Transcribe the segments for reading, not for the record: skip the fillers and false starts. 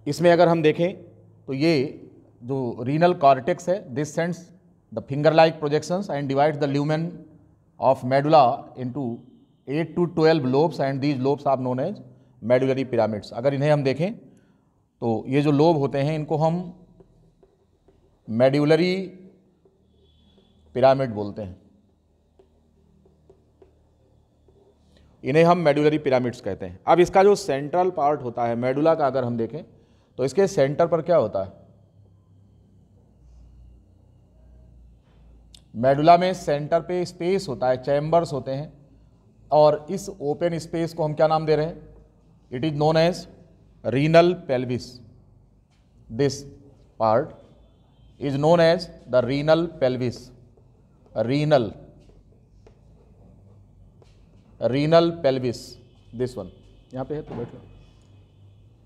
इसमें अगर हम देखें तो ये जो रीनल कॉर्टेक्स है, this sends the finger like projections and divides the lumen of medulla into 8 to 12 lobes and these lobes are known as medullary pyramids। अगर इन्हें हम देखें तो ये जो लोब होते हैं इनको हम मेड्यूलरी पिरामिड बोलते हैं, इन्हें हम मेडुलरी पिरामिड्स कहते हैं। अब इसका जो सेंट्रल पार्ट होता है मेडुला का, अगर हम देखें तो इसके सेंटर पर क्या होता है, मेडुला में सेंटर पे स्पेस होता है, चैम्बर्स होते हैं, और इस ओपन स्पेस को हम क्या नाम दे रहे हैं, it is known as renal pelvis. This part is known as the renal pelvis. Renal pelvis, this one यहाँ पे है तो बैठ लो,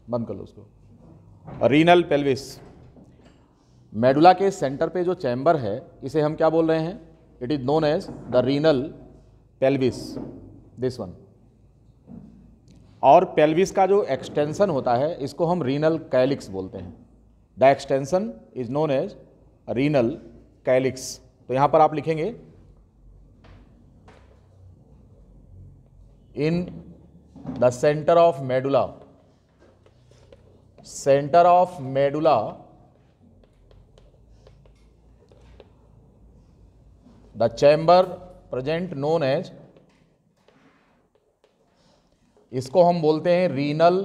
बंद कर लो उसको। रीनल पेल्विस, मेडुला के सेंटर पे जो चैम्बर है इसे हम क्या बोल रहे हैं, it is known as the renal pelvis, this one. और पेल्विस का जो एक्सटेंशन होता है इसको हम रीनल कैलिक्स बोलते हैं। The extension is known as renal calyx. तो यहां पर आप लिखेंगे in the centre of medulla, centre of medulla the chamber present known as, इसको हम बोलते हैं रीनल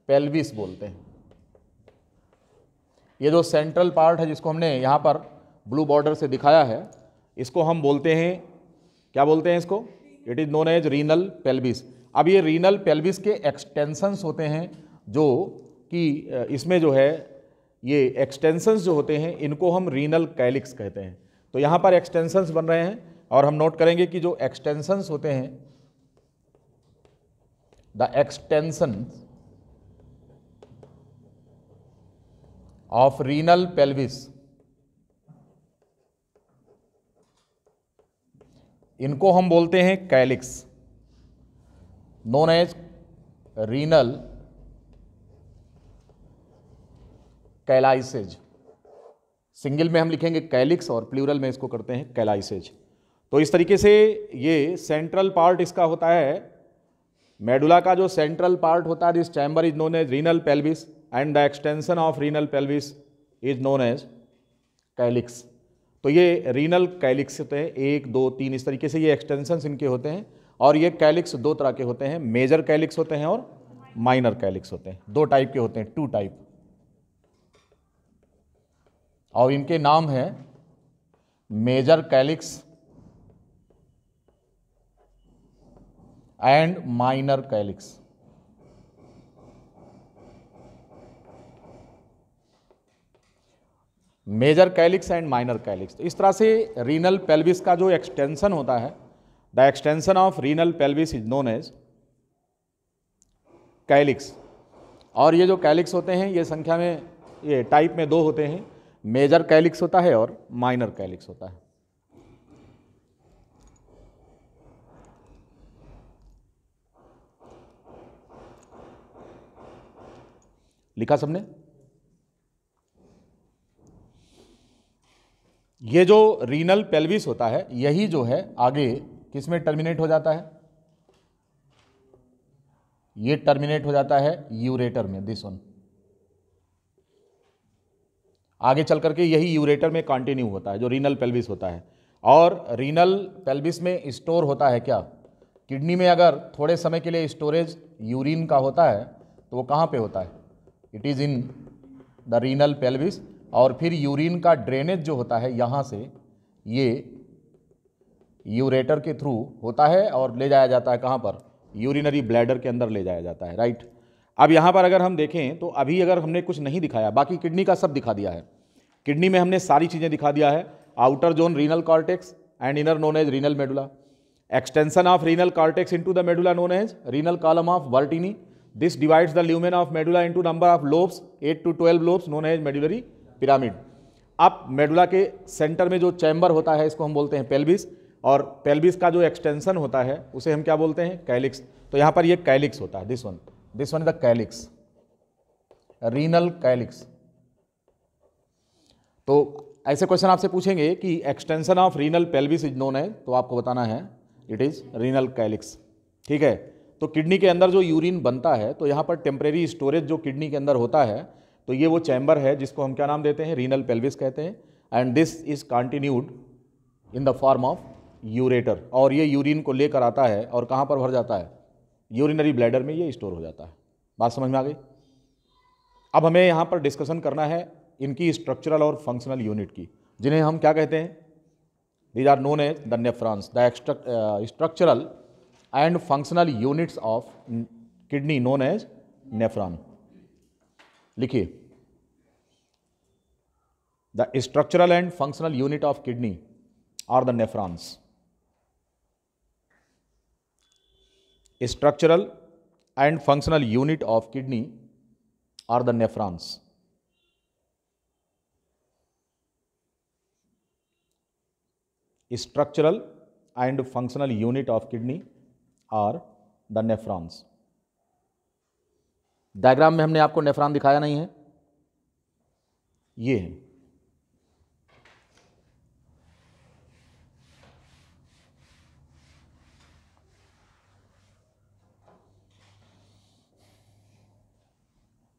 पेल्विस बोलते हैं। ये जो सेंट्रल पार्ट है जिसको हमने यहाँ पर ब्लू बॉर्डर से दिखाया है, इसको हम बोलते हैं, क्या बोलते हैं इसको, it is known as renal pelvis. अब ये रीनल पेल्विस के एक्सटेंशंस होते हैं जो कि इसमें जो है ये एक्सटेंशंस जो होते हैं इनको हम रीनल कैलिक्स कहते हैं। तो यहाँ पर एक्सटेंशंस बन रहे हैं और हम नोट करेंगे कि जो एक्सटेंशंस होते हैं, the extension of renal pelvis, इनको हम बोलते हैं calyx, known as renal calyces. Single में हम लिखेंगे कैलिक्स और प्लूरल में इसको करते हैं कैलाइसेज। तो इस तरीके से ये सेंट्रल पार्ट इसका होता है, मेडुला का जो सेंट्रल पार्ट होता है, this chamber is known as renal pelvis and the extension of renal pelvis is known as calyx. तो ये रीनल कैलिक्स होते हैं, 1 2 3 इस तरीके से ये एक्सटेंशंस इनके होते हैं। और ये कैलिक्स 2 तरह के होते हैं, मेजर कैलिक्स होते हैं और माइनर कैलिक्स होते हैं। 2 टाइप के होते हैं, 2 टाइप, और इनके नाम है major calyx and minor calyx. Major calyx and minor calyx. तो इस तरह से रीनल पेल्विस का जो एक्सटेंशन होता है, the extension of renal pelvis is known as calyx. और ये जो कैलिक्स होते हैं ये संख्या में, ये टाइप में 2 होते हैं, मेजर कैलिक्स होता है और माइनर कैलिक्स होता है। लिखा सबने? ये जो रीनल पेल्विस होता है यही जो है आगे किस में टर्मिनेट हो जाता है, ये टर्मिनेट हो जाता है यूरेटर में, दिस वन। आगे चल करके यही यूरेटर में कंटिन्यू होता है जो रीनल पेल्विस होता है। और रीनल पेल्विस में स्टोर होता है क्या, किडनी में अगर थोड़े समय के लिए स्टोरेज यूरिन का होता है तो वो कहाँ पे होता है, it is in the renal pelvis. और फिर यूरिन का ड्रेनेज जो होता है यहाँ से ये यूरेटर के थ्रू होता है और ले जाया जाता है कहाँ पर, यूरिनरी ब्लैडर के अंदर ले जाया जाता है, राइट। अब यहाँ पर अगर हम देखें तो अभी अगर हमने कुछ नहीं दिखाया, बाकी किडनी का सब दिखा दिया है। किडनी में हमने सारी चीज़ें दिखा दिया है, outer zone renal cortex and inner known as renal medulla, extension of renal cortex into the medulla known as renal column of Bertini, this divides the lumen of medulla into number of lobes 8 to 12 lobes known as medullary pyramid. अब medulla के centre में जो chamber होता है इसको हम बोलते हैं पेल्विस, और पेल्विस का जो एक्सटेंशन होता है उसे हम क्या बोलते हैं, कैलिक्स। तो यहाँ पर ये कैलिक्स होता है, this one is the calyx, renal calyx. तो ऐसे क्वेश्चन आपसे पूछेंगे कि extension of renal pelvis is known है, तो आपको बताना है इट इज रीनल कैलिक्स। ठीक है, तो किडनी के अंदर जो यूरिन बनता है, तो यहाँ पर टेम्परेरी स्टोरेज जो किडनी के अंदर होता है, तो ये वो चैम्बर है जिसको हम क्या नाम देते हैं, रीनल पेल्विस कहते हैं। And this is continued in the form of ureter, और ये यूरिन को लेकर आता है और कहाँ पर भर जाता है, यूरिनरी ब्लैडर में ये स्टोर हो जाता है। बात समझ में आ गई। अब हमें यहाँ पर डिस्कशन करना है इनकी स्ट्रक्चरल और फंक्शनल यूनिट की, जिन्हें हम क्या कहते हैं, these are known as the nephrons. The structural and functional units of kidney known as nephron. लिखिए, the structural and functional unit of kidney are the nephrons. Structural and functional unit of kidney are the nephrons. Structural and functional unit of kidney are the nephrons. Diagram में हमने आपको nephron दिखाया नहीं है, ये है।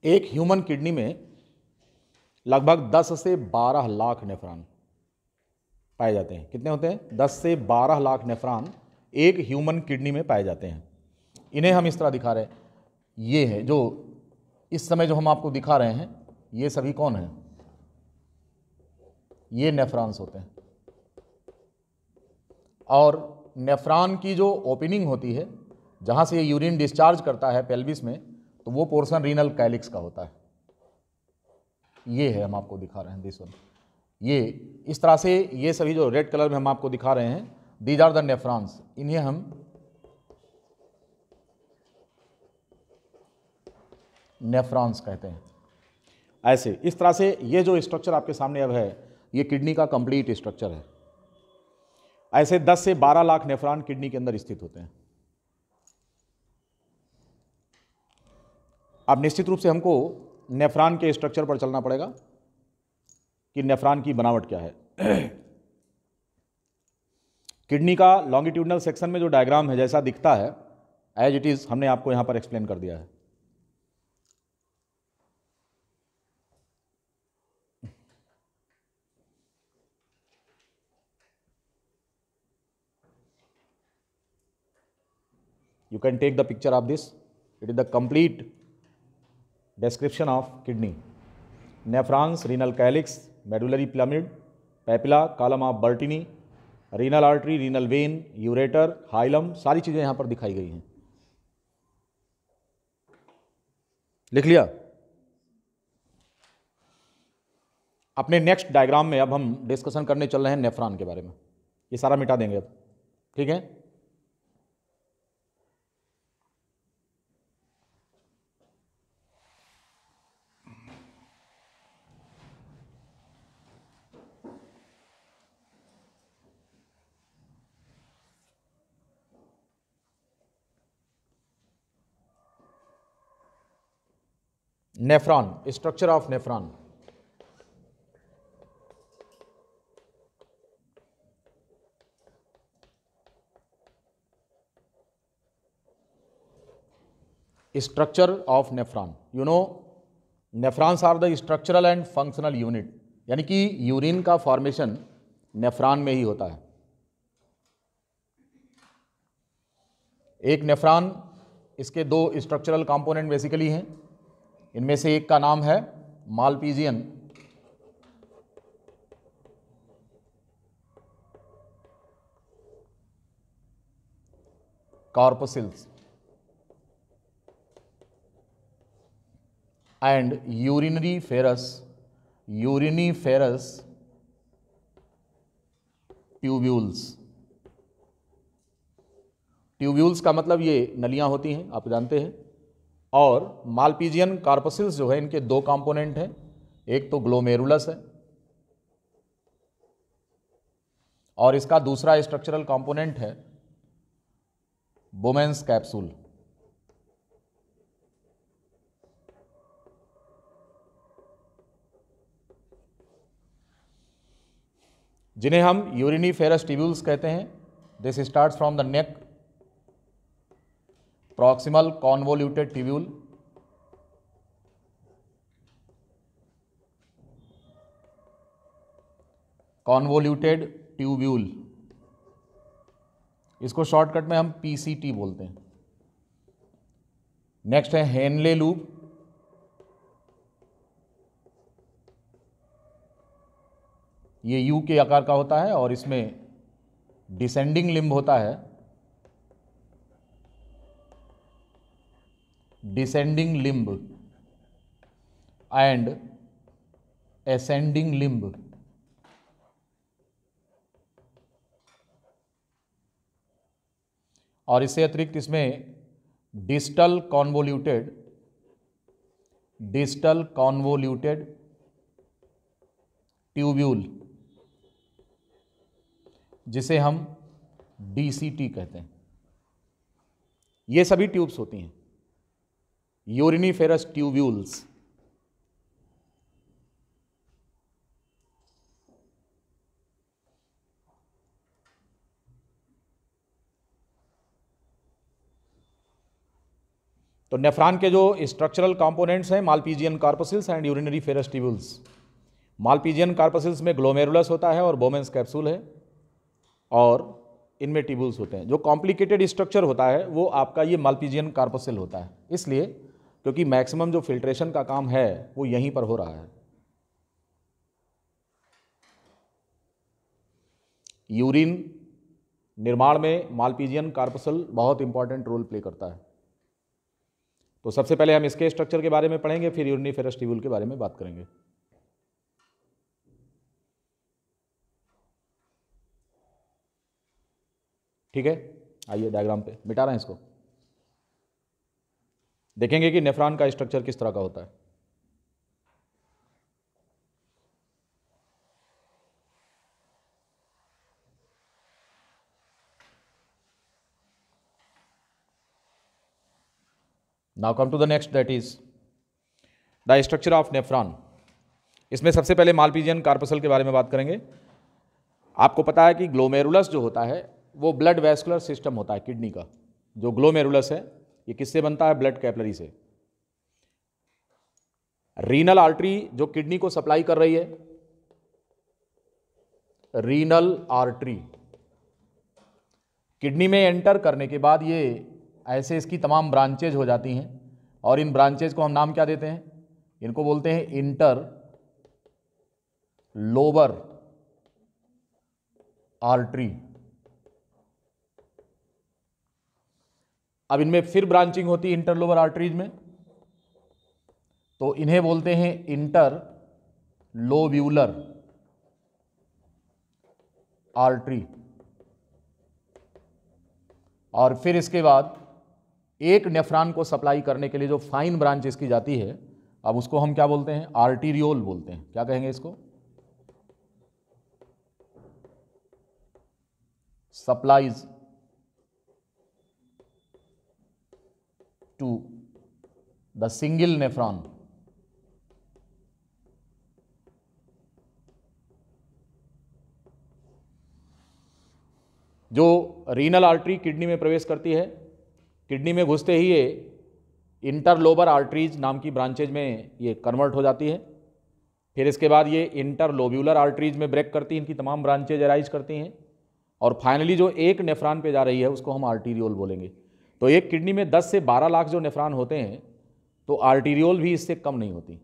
एक ह्यूमन किडनी में लगभग 10 से 12 लाख नेफ्रॉन पाए जाते हैं। कितने होते हैं? 10 से 12 लाख नेफ्रॉन एक ह्यूमन किडनी में पाए जाते हैं। इन्हें हम इस तरह दिखा रहे हैं, ये है जो इस समय जो हम आपको दिखा रहे हैं, ये सभी कौन हैं? ये नेफ्रॉन्स होते हैं। और नेफ्रॉन की जो ओपनिंग होती है, जहाँ से ये यूरिन डिस्चार्ज करता है पेल्विस में, तो वो पोर्शन रीनल कैलिक्स का होता है। ये है, हम आपको दिखा रहे हैं दिस वन। ये इस तरह से, ये सभी जो रेड कलर में हम आपको दिखा रहे हैं, दीज आर द नेफ्रॉन्स। इन्हें हम नेफ्रॉन्स कहते हैं। ऐसे इस तरह से ये जो स्ट्रक्चर आपके सामने अब है, ये किडनी का कंप्लीट स्ट्रक्चर है। ऐसे 10 से 12 लाख नेफ्रॉन किडनी के अंदर स्थित होते हैं। अब निश्चित रूप से हमको नेफ्रॉन के स्ट्रक्चर पर चलना पड़ेगा कि नेफ्रॉन की बनावट क्या है। किडनी का लॉन्गिट्यूडनल सेक्शन में जो डायग्राम है, जैसा दिखता है, एज इट इज हमने आपको यहां पर एक्सप्लेन कर दिया है। You can take the picture of this. It is the complete description of kidney. Nephrons, renal calyx, medullary pyramid, papilla, column of Bertini, renal artery, renal vein, ureter, hilum, सारी चीजें यहां पर दिखाई गई हैं। लिख लिया? अपने नेक्स्ट डायग्राम में अब हम डिस्कशन करने चल रहे हैं नेफ्रॉन के बारे में। ये सारा मिटा देंगे अब, ठीक है? Nephron, structure of nephron. Structure of nephron, you know nephrons are the structural and functional unit, यानी कि यूरिन का फॉर्मेशन नेफ्रॉन में ही होता है। एक नेफ्रॉन, इसके दो स्ट्रक्चरल कंपोनेंट बेसिकली हैं। इनमें से एक का नाम है Malpighian corpuscles and uriniferous tubules. Tubules का मतलब ये नलियां होती हैं, आप जानते हैं। और मालपीजियन कार्पसिल्स जो है, इनके दो कंपोनेंट हैं, एक तो ग्लोमेरुलस है और इसका दूसरा स्ट्रक्चरल कंपोनेंट है बोमेंस कैप्सूल। जिन्हें हम यूरिनीफेरस ट्यूब्यूल्स कहते हैं। This starts from the neck, proximal convoluted tubule, convoluted tubule, इसको शॉर्टकट में हम पीसीटी बोलते हैं। नेक्स्ट है हेनले लूप, ये यू के आकार का होता है और इसमें डिसेंडिंग लिम्ब होता है, descending limb and ascending limb. और इससे अतिरिक्त इसमें डिस्टल कॉन्वोल्यूटेड ट्यूब्यूल, जिसे हम डीसीटी कहते हैं। ये सभी ट्यूब्स होती हैं, यूरिनीफेरस ट्यूब्यूल्स। तो नेफ्रॉन के जो स्ट्रक्चरल कंपोनेंट्स हैं, Malpighian corpuscles and uriniferous tubules. Malpighian corpuscles में ग्लोमेरुलस होता है और बोमेंस कैप्सूल है, और इनमें ट्यूब्यूल्स होते हैं। जो कॉम्प्लिकेटेड स्ट्रक्चर होता है वो आपका ये मालपीजियन कार्पस्यूल होता है, इसलिए क्योंकि मैक्सिमम जो फिल्ट्रेशन का काम है वो यहीं पर हो रहा है। यूरिन निर्माण में मालपीजियन कार्पस्यूल बहुत इंपॉर्टेंट रोल प्ले करता है। तो सबसे पहले हम इसके स्ट्रक्चर के बारे में पढ़ेंगे, फिर यूरिनीफेरस ट्यूब्यूल के बारे में बात करेंगे। ठीक है, आइए डायग्राम पे मिटा रहे हैं इसको, देखेंगे कि नेफ्रॉन का स्ट्रक्चर किस तरह का होता है। Now come to the next, that is the structure of nephron. इसमें सबसे पहले मालपीजियन कार्पस्यूल के बारे में बात करेंगे। आपको पता है कि ग्लोमेरुलस जो होता है वो ब्लड वैस्कुलर सिस्टम होता है किडनी का। जो ग्लोमेरुलस है ये किससे बनता है? ब्लड कैपिलरी से। रीनल आर्टरी जो किडनी को सप्लाई कर रही है, रीनल आर्टरी किडनी में एंटर करने के बाद ये ऐसे इसकी तमाम ब्रांचेज हो जाती हैं, और इन ब्रांचेज को हम नाम क्या देते हैं? इनको बोलते हैं इंटर लोबर आर्टरी। अब इनमें फिर ब्रांचिंग होती है इंटरलोबर आर्टरीज में, तो इन्हें बोलते हैं इंटर लोब्यूलर आर्टरी। और फिर इसके बाद एक नेफ्रॉन को सप्लाई करने के लिए जो फाइन ब्रांच इसकी जाती है, अब उसको हम क्या बोलते हैं? आर्टीरियोल बोलते हैं। क्या कहेंगे इसको? Supplies to the single nephron. जो रीनल आर्टरी किडनी में प्रवेश करती है, किडनी में घुसते ही ये इंटरलोबर आर्टरीज नाम की ब्रांचेज में ये कन्वर्ट हो जाती है। फिर इसके बाद ये इंटरलोब्यूलर आर्टरीज में ब्रेक करती हैं, इनकी तमाम ब्रांचेज अराइज करती हैं, और फाइनली जो एक नेफ्रॉन पे जा रही है उसको हम आर्टीरियोल बोलेंगे। तो एक किडनी में 10 से 12 लाख जो नेफ्रॉन होते हैं, तो आर्टीरियोल भी इससे कम नहीं होती,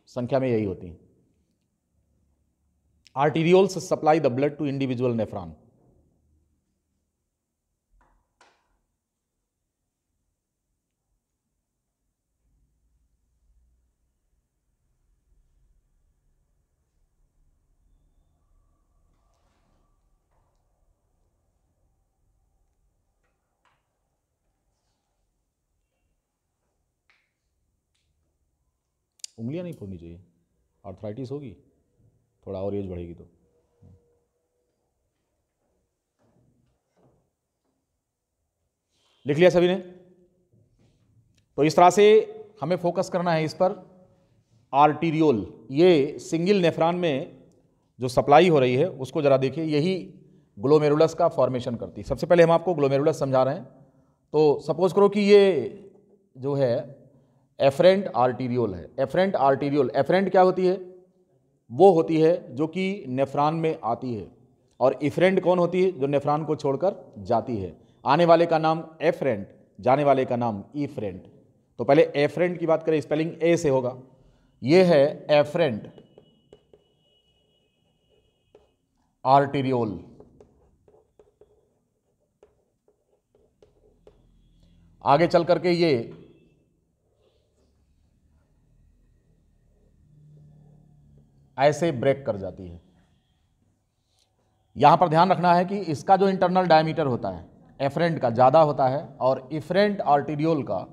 संख्या में यही होती। Arterioles supply the blood to individual nephron. उंगलियां नहीं फोड़नी चाहिए, आर्थराइटिस होगी, थोड़ा और एज बढ़ेगी तो। लिख लिया सभी ने? तो इस तरह से हमें फोकस करना है इस पर। आर्टीरियोल, ये सिंगल नेफ्रॉन में जो सप्लाई हो रही है उसको ज़रा देखिए, यही ग्लोमेरुलस का फॉर्मेशन करती है। सबसे पहले हम आपको ग्लोमेरुलस समझा रहे हैं। तो सपोज करो कि ये जो है एफरेंट आर्टीरियोल है। एफरेंट आर्टीरियोल, एफरेंट क्या होती है? वो होती है जो कि नेफ्रॉन में आती है, और इफरेंट कौन होती है? जो नेफ्रॉन को छोड़कर जाती है। आने वाले का नाम एफरेंट, जाने वाले का नाम इफरेंट। तो पहले एफरेंट की बात करें, स्पेलिंग ए से होगा। ये है एफरेंट आर्टीरियोल। आगे चल करके ये ऐसे ब्रेक कर जाती है। यहां पर ध्यान रखना है कि इसका जो इंटरनल डायमीटर होता है एफरेंट का ज़्यादा होता है, और इफरेंट आर्टीरियोल का,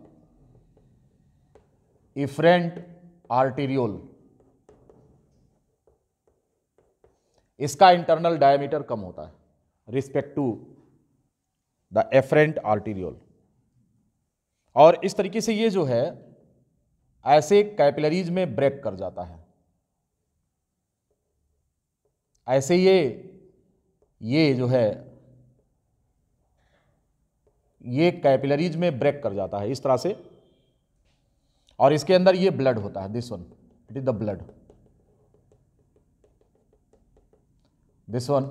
इफरेंट आर्टीरियोल, इसका इंटरनल डायमीटर कम होता है respect to the afferent arteriole. और इस तरीके से ये जो है ऐसे कैपिलरीज में ब्रेक कर जाता है। ऐसे ये जो है ये कैपिलरीज में ब्रेक कर जाता है इस तरह से, और इसके अंदर ये ब्लड होता है। This one, it is the blood. This one,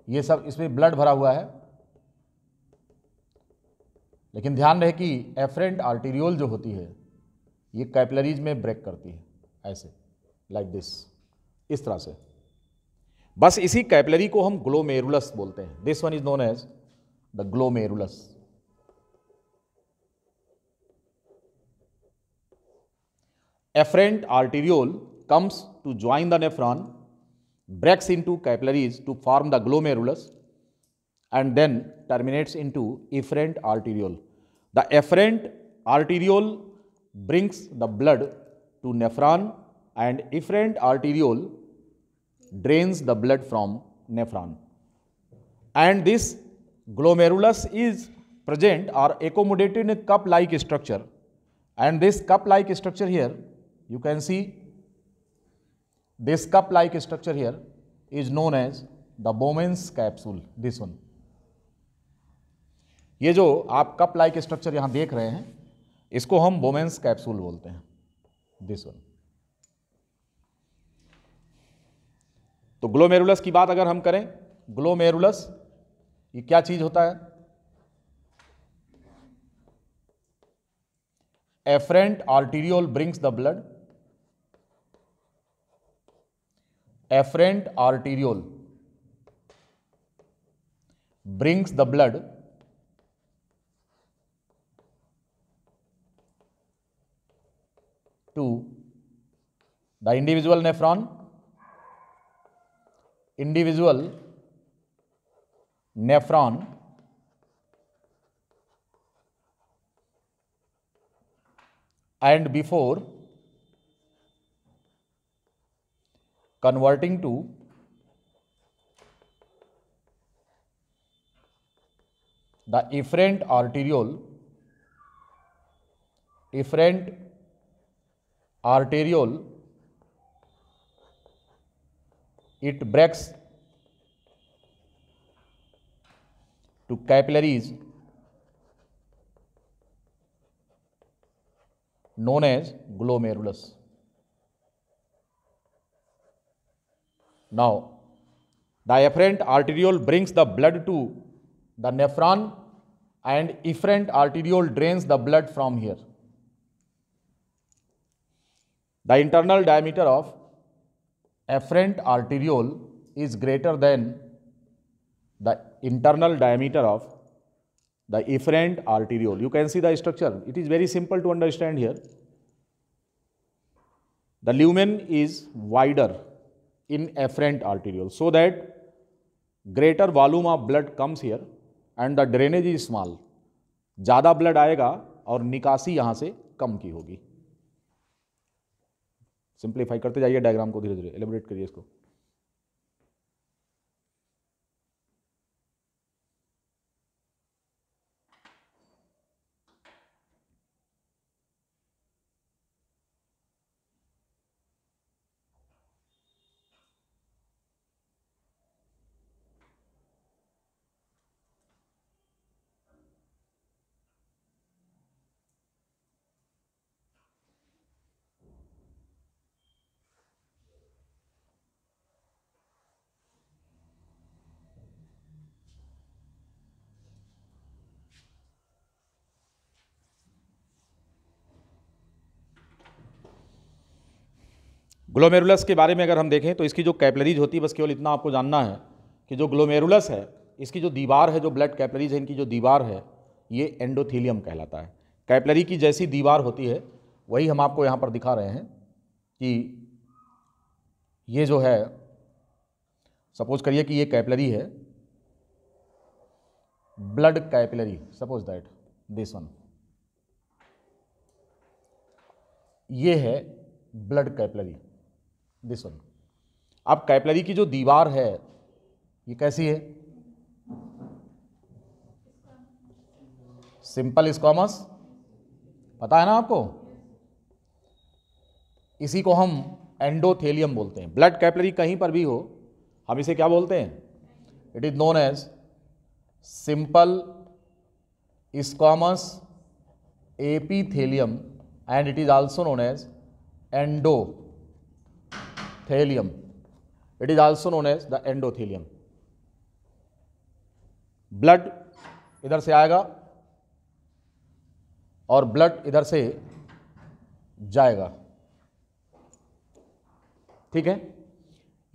ये सब इसमें ब्लड भरा हुआ है। लेकिन ध्यान रहे कि एफरेंट आर्टीरियोल जो होती है ये कैपिलरीज में ब्रेक करती है ऐसे, लाइक दिस, इस तरह से। बस इसी कैपिलरी को हम ग्लोमेरुलस बोलते हैं। This one is known as the glomerulus. Efferent arteriole comes to join the nephron, breaks into capillaries to form the glomerulus, and then terminates into efferent arteriole. The efferent arteriole brings the blood to nephron, and efferent arteriole drains the blood from nephron. And this glomerulus is present or accommodated in a cup-like structure, and this cup-like structure here, you can see this cup-like structure here is known as the Bowman's capsule. This one, ये जो आप cup like structure यहां देख रहे हैं इसको हम बोमेंस capsule बोलते हैं। This one. तो ग्लोमेरुलस की बात अगर हम करें, ग्लोमेरुलस ये क्या चीज होता है? Afferent arteriole brings the blood, efferent arteriole brings the blood to the individual nephron, and before converting to the efferent arteriole, it breaks to capillaries known as glomerulus. Now, the efferent arteriole brings the blood to the nephron, and efferent arteriole drains the blood from here. The internal diameter of efferent arteriole is greater than the internal diameter of the efferent arteriole. You can see the structure. It is very simple to understand here. The lumen is wider in efferent arteriole, so that greater volume of blood comes here and the drainage is small. ज़्यादा blood आएगा और निकासी यहां से कम की होगी। Simplify करते जाइए डायग्राम को, धीरे धीरे एलिब्रेट करिए इसको। ग्लोमेरुलस के बारे में अगर हम देखें तो इसकी जो कैपिलरीज होती है, बस केवल इतना आपको जानना है कि जो ग्लोमेरुलस है इसकी जो दीवार है, जो ब्लड कैपिलरीज है इनकी जो दीवार है ये एंडोथेलियम कहलाता है। कैपिलरी की जैसी दीवार होती है वही हम आपको यहाँ पर दिखा रहे हैं कि ये जो है, सपोज करिए कि ये कैपिलरी है, blood capillary, suppose that this one, ये है ब्लड कैपिलरी, दिस वन। अब कैपिलरी की जो दीवार है ये कैसी है? सिंपल स्क्वामस, पता है ना आपको? इसी को हम एंडोथेलियम बोलते हैं। ब्लड कैपिलरी कहीं पर भी हो हम इसे क्या बोलते हैं? It is known as simple squamous epithelium and it is also known as endothelium. It is also known as the endothelium. Blood इधर से आएगा और ब्लड इधर से जाएगा, ठीक है।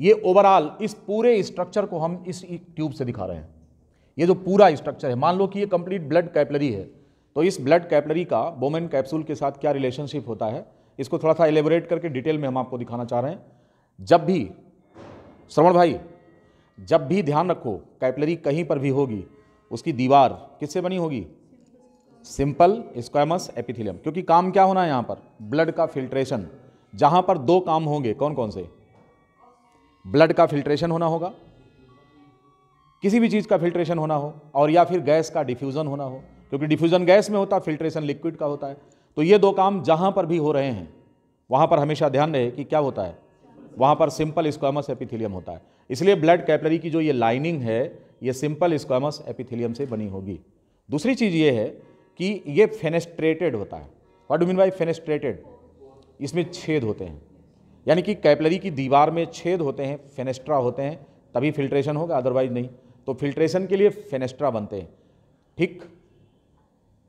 ये ओवरऑल इस पूरे स्ट्रक्चर को हम इस ट्यूब से दिखा रहे हैं। ये जो पूरा स्ट्रक्चर है, मान लो कि ये कंप्लीट ब्लड कैपिलरी है, तो इस ब्लड कैपिलरी का बोमेन कैप्सूल के साथ क्या रिलेशनशिप होता है, इसको थोड़ा सा एलेबोरेट करके डिटेल में हम आपको दिखाना चाह रहे हैं। जब भी, श्रवण भाई, जब भी ध्यान रखो कैपिलरी कहीं पर भी होगी उसकी दीवार किससे बनी होगी? Simple squamous epithelium. क्योंकि काम क्या होना है यहाँ पर? ब्लड का फिल्ट्रेशन। जहां पर दो काम होंगे, कौन कौन से? ब्लड का फिल्ट्रेशन होना होगा, किसी भी चीज का फिल्ट्रेशन होना हो, और या फिर गैस का डिफ्यूजन होना हो, क्योंकि डिफ्यूजन गैस में होता है, फिल्ट्रेशन लिक्विड का होता है। तो ये दो काम जहां पर भी हो रहे हैं वहां पर हमेशा ध्यान रहे कि क्या होता है, वहां पर सिंपल स्क्वैमस एपिथेलियम होता है। इसलिए ब्लड कैपिलरी की जो ये लाइनिंग है ये सिंपल स्क्वैमस एपिथेलियम से बनी होगी। दूसरी चीज ये है कि ये फेनेस्ट्रेटेड होता है। What do mean by fenestrated? इसमें छेद होते हैं, यानी कि कैपिलरी की दीवार में छेद होते हैं, फेनेस्ट्रा होते हैं, तभी फिल्ट्रेशन होगा, अदरवाइज नहीं। तो फिल्ट्रेशन के लिए फेनेस्ट्रा बनते हैं, ठीक।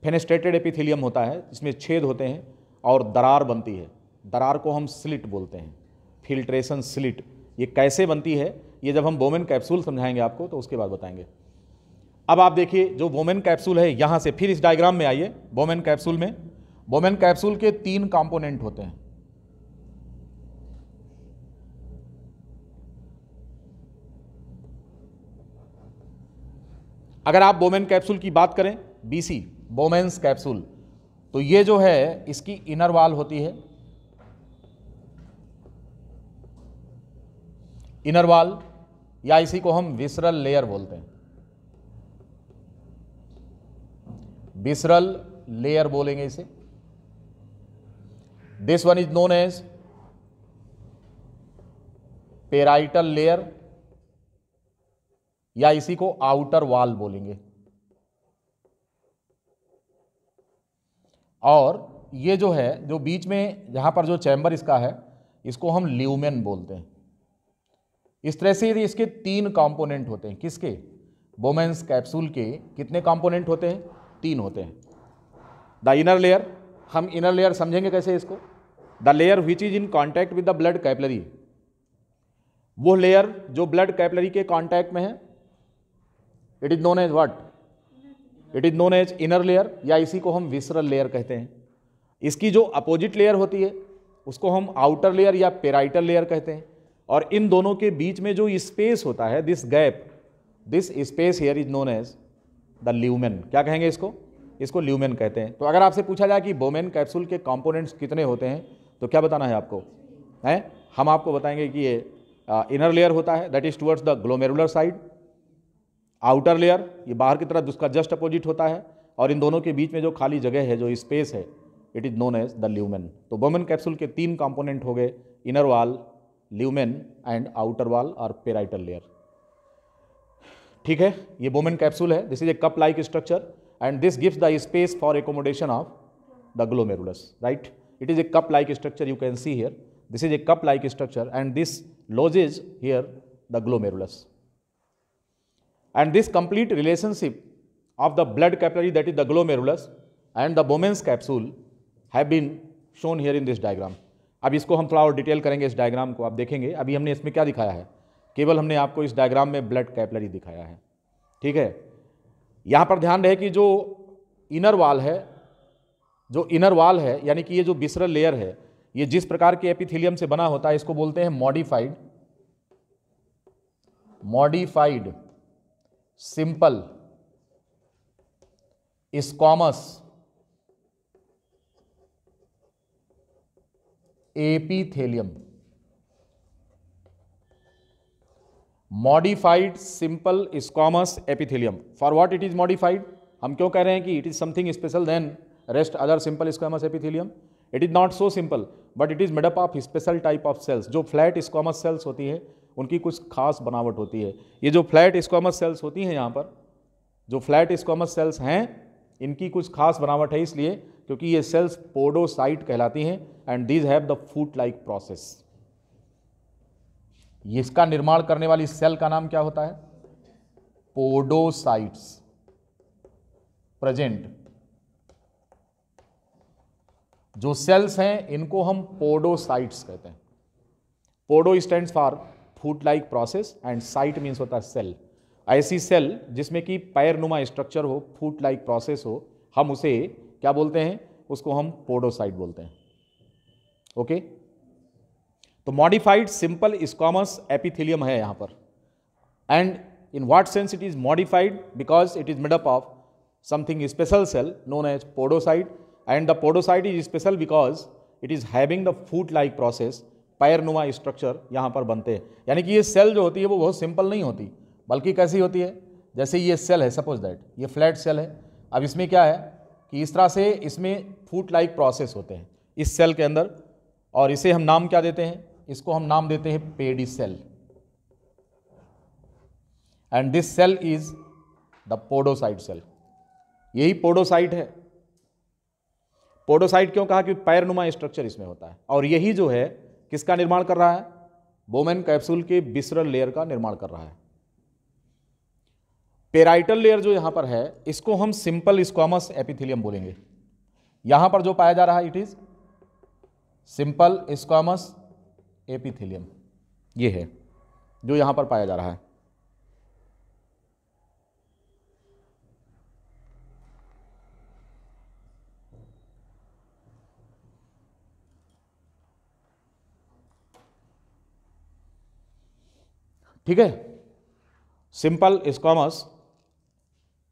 फेनेस्ट्रेटेड एपिथेलियम होता है, इसमें छेद होते हैं और दरार बनती है। दरार को हम स्लिट बोलते हैं, फिल्ट्रेशन स्लिट। ये कैसे बनती है ये जब हम बोमेन कैप्सूल समझाएंगे आपको तो उसके बाद बताएंगे। अब आप देखिए जो बोमेन कैप्सूल है, यहां से फिर इस डायग्राम में आइए। बोमेन कैप्सूल में, बोमेन कैप्सूल के 3 कंपोनेंट होते हैं। अगर आप बोमेन कैप्सूल की बात करें, बीसी बोमेन्स कैप्सूल, तो ये जो है इसकी इनर वॉल होती है, इनर वॉल, या इसी को हम विसरल लेयर बोलते हैं, विसरल लेयर बोलेंगे इसे। This one is known as parietal layer, या इसी को आउटर वॉल बोलेंगे। और ये जो है, जो बीच में जहां पर जो चैम्बर इसका है, इसको हम ल्यूमेन बोलते हैं। इस तरह से इसके 3 कंपोनेंट होते हैं। किसके? बोमेन्स कैप्सूल के कितने कंपोनेंट होते हैं? 3 होते हैं। द इनर लेयर, हम इनर लेयर समझेंगे कैसे इसको। The layer which is in contact with the blood capillary, वो लेयर जो ब्लड कैपिलरी के कॉन्टैक्ट में है, it is known as what? It is known as inner layer, या इसी को हम विसरल लेयर कहते हैं। इसकी जो अपोजिट लेयर होती है उसको हम आउटर लेयर या पेराइटल लेयर कहते हैं। और इन दोनों के बीच में जो स्पेस होता है, this gap, this space here is known as the lumen. क्या कहेंगे इसको? इसको ल्यूमेन कहते हैं। तो अगर आपसे पूछा जाए कि बोमेन कैप्सूल के कंपोनेंट्स कितने होते हैं तो क्या बताना है आपको? हैं? हम आपको बताएंगे कि ये इनर लेयर होता है, that is towards the glomerular side. Outer layer ये बाहर की तरफ उसका जस्ट अपोजिट होता है, और इन दोनों के बीच में जो खाली जगह है, जो स्पेस है, it is known as the lumen. तो बोमेन कैप्सूल के 3 कंपोनेंट हो गए, inner wall, lumen and outer wall और पेराइटल लेयर। ठीक है, ये बोमेन कैप्सूल है। This is a cup like structure and this gives the space for accommodation of the glomerulus, right. It is a cup like structure, you can see here, this is a cup like structure and this lodges here the glomerulus. And this complete relationship of the blood capillary, that is the glomerulus, and the Bowman's capsule have been shown here in this diagram. अब इसको हम थोड़ा और detail करेंगे, इस diagram को आप देखेंगे। अभी हमने इसमें क्या दिखाया है, केवल हमने आपको इस डायग्राम में ब्लड कैपिलरी दिखाया है, ठीक है। यहाँ पर ध्यान रहे कि जो इनर वाल है, जो इनर वाल है यानी कि ये जो विसरल लेयर है, ये जिस प्रकार के एपिथेलियम से बना होता है इसको बोलते हैं modified simple squamous epithelium. Modified simple squamous epithelium. For what it is modified, हम क्यों कह रहे हैं कि it is something special then rest other simple squamous epithelium? It is not so simple but it is made up of special type of cells. जो flat squamous cells होती है उनकी कुछ खास बनावट होती है। ये जो फ्लैट स्क्वामस सेल्स होती हैं, यहाँ पर जो फ्लैट स्क्वामस सेल्स हैं, इनकी कुछ खास बनावट है इसलिए क्योंकि ये सेल्स पोडोसाइट कहलाती हैं and these have the foot like process. इसका निर्माण करने वाली सेल का नाम क्या होता है? Podocytes present. जो सेल्स हैं इनको हम पोडोसाइट्स कहते हैं। Podo stands for foot like process and cyte means होता है सेल। ऐसी सेल जिसमें कि पैरनुमा स्ट्रक्चर हो, फूट लाइक प्रोसेस हो, हम उसे क्या बोलते हैं? उसको हम पोडोसाइट बोलते हैं। ओके, तो मॉडिफाइड सिंपल स्क्वामस एपिथेलियम है यहां पर। And in what sense it is modified? Because it is made up of something special cell known as podocyte and the podocyte is special because it is having the foot like process. पैरनुमा structure यहां पर बनते हैं। यानी कि ये cell जो होती है वो बहुत सिंपल नहीं होती, बल्कि कैसी होती है? जैसे ये सेल है, सपोज दैट ये फ्लैट सेल है। अब इसमें क्या है कि इस तरह से इसमें फूट लाइक प्रोसेस होते हैं इस सेल के अंदर, और इसे हम नाम क्या देते हैं? इसको हम नाम देते हैं pedicel. And this cell is the podocyte cell. यही पोडोसाइट है। पोडोसाइट क्यों कहा? कि पैरनुमा स्ट्रक्चर इसमें होता है, और यही जो है किसका निर्माण कर रहा है? बोमेन कैप्सूल के विसरल लेयर का निर्माण कर रहा है। पेराइटल लेयर जो यहां पर है इसको हम सिंपल स्क्वामस एपिथेलियम बोलेंगे। यहां पर जो पाया जा रहा है it is simple squamous epithelium. ये है जो यहां पर पाया जा रहा है। ठीक है, सिंपल स्क्वामस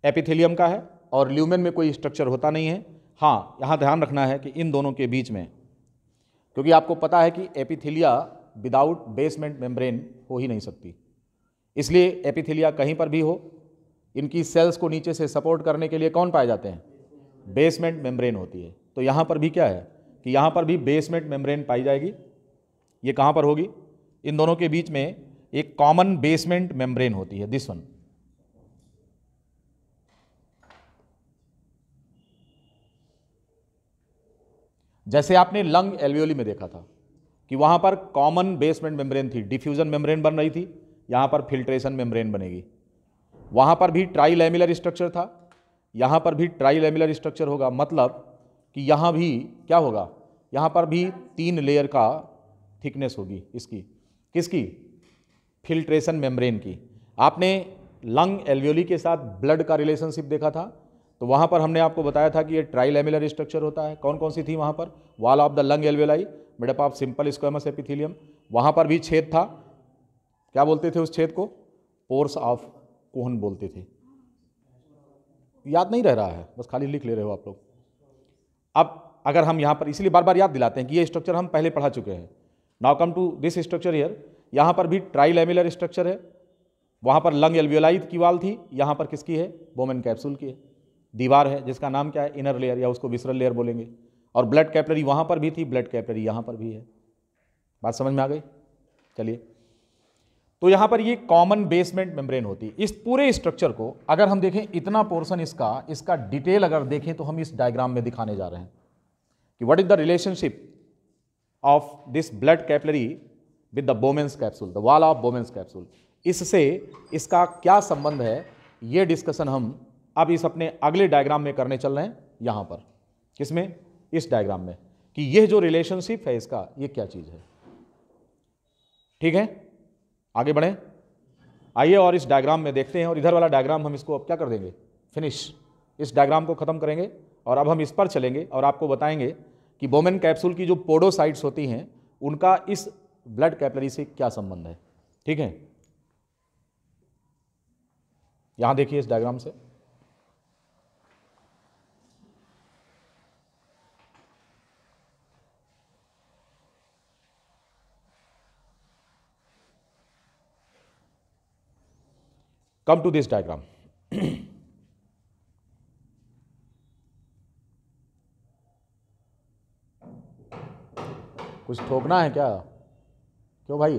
एपिथेलियम का है और ल्यूमेन में कोई स्ट्रक्चर होता नहीं है। हाँ, यहाँ ध्यान रखना है कि इन दोनों के बीच में, क्योंकि आपको पता है कि एपिथेलिया विदाउट बेसमेंट मेम्ब्रेन हो ही नहीं सकती, इसलिए एपिथेलिया कहीं पर भी हो, इनकी सेल्स को नीचे से सपोर्ट करने के लिए कौन पाए जाते हैं? बेसमेंट मेम्ब्रेन होती है। तो यहाँ पर भी क्या है कि यहाँ पर भी बेसमेंट मेम्ब्रेन पाई जाएगी। ये कहाँ पर होगी? इन दोनों के बीच में एक कॉमन बेसमेंट मेम्ब्रेन होती है, दिस वन। जैसे आपने लंग एल्वियोली में देखा था कि वहां पर कॉमन बेसमेंट मेम्ब्रेन थी, डिफ्यूजन मेम्ब्रेन बन रही थी, यहां पर फिल्ट्रेशन मेम्ब्रेन बनेगी। वहां पर भी ट्राइलैमिलर स्ट्रक्चर था, यहां पर भी ट्राइलैमिलर स्ट्रक्चर होगा, मतलब कि यहां भी क्या होगा? यहां पर भी 3 लेयर का थिकनेस होगी इसकी। किसकी? फिल्ट्रेशन मेम्ब्रेन की। आपने लंग एल्वियोली के साथ ब्लड का रिलेशनशिप देखा था, तो वहाँ पर हमने आपको बताया था कि ये ट्राइलैमिलर स्ट्रक्चर होता है। कौन कौन सी थी वहाँ पर? Wall of the lung alveoli made up of simple squamous epithelium. वहाँ पर भी छेद था, क्या बोलते थे उस छेद को? पोर्स ऑफ कोहन बोलते थे। याद नहीं रह रहा है, बस खाली लिख ले रहे हो आप लोग। अब अगर हम यहाँ पर इसलिए बार बार याद दिलाते हैं कि ये स्ट्रक्चर हम पहले पढ़ा चुके हैं। Now come to this structure here. यहाँ पर भी ट्राइलैमिलर स्ट्रक्चर है, वहाँ पर लंग एल्वियोलाई की वाल थी, यहाँ पर किसकी है? बोमेन कैप्सूल की है। दीवार है जिसका नाम क्या है? इनर लेयर, या उसको विसरल लेयर बोलेंगे। और ब्लड कैपिलरी वहाँ पर भी थी, ब्लड कैपिलरी यहाँ पर भी है। बात समझ में आ गई? चलिए, तो यहाँ पर ये कॉमन बेसमेंट मेम्ब्रेन होती है। इस पूरे स्ट्रक्चर को अगर हम देखें, इतना पोर्शन इसका डिटेल अगर देखें तो हम इस डायग्राम में दिखाने जा रहे हैं कि what is the relationship of this blood capillary with the Bowman's capsule, the wall of Bowman's capsule. इससे इसका क्या संबंध है, ये डिस्कशन हम अब इस अपने अगले डायग्राम में करने चल रहे हैं। यहाँ पर किसमें? इस डायग्राम में, कि कि यह जो रिलेशनशिप है इसका, ये क्या चीज़ है। ठीक है, आगे बढ़ें, आइए और इस डायग्राम में देखते हैं। और इधर वाला डायग्राम हम इसको अब क्या कर देंगे, फिनिश, इस डायग्राम को ख़त्म करेंगे और अब हम इस पर चलेंगे और आपको बताएंगे कि बोमेन कैप्सूल की जो पोडोसाइट्स होती हैं उनका इस ब्लड कैपिलरी से क्या संबंध है। ठीक है, यहां देखिए इस डायग्राम से, कम टू दिस डायग्राम। कुछ ठोकना है क्या, क्यों भाई?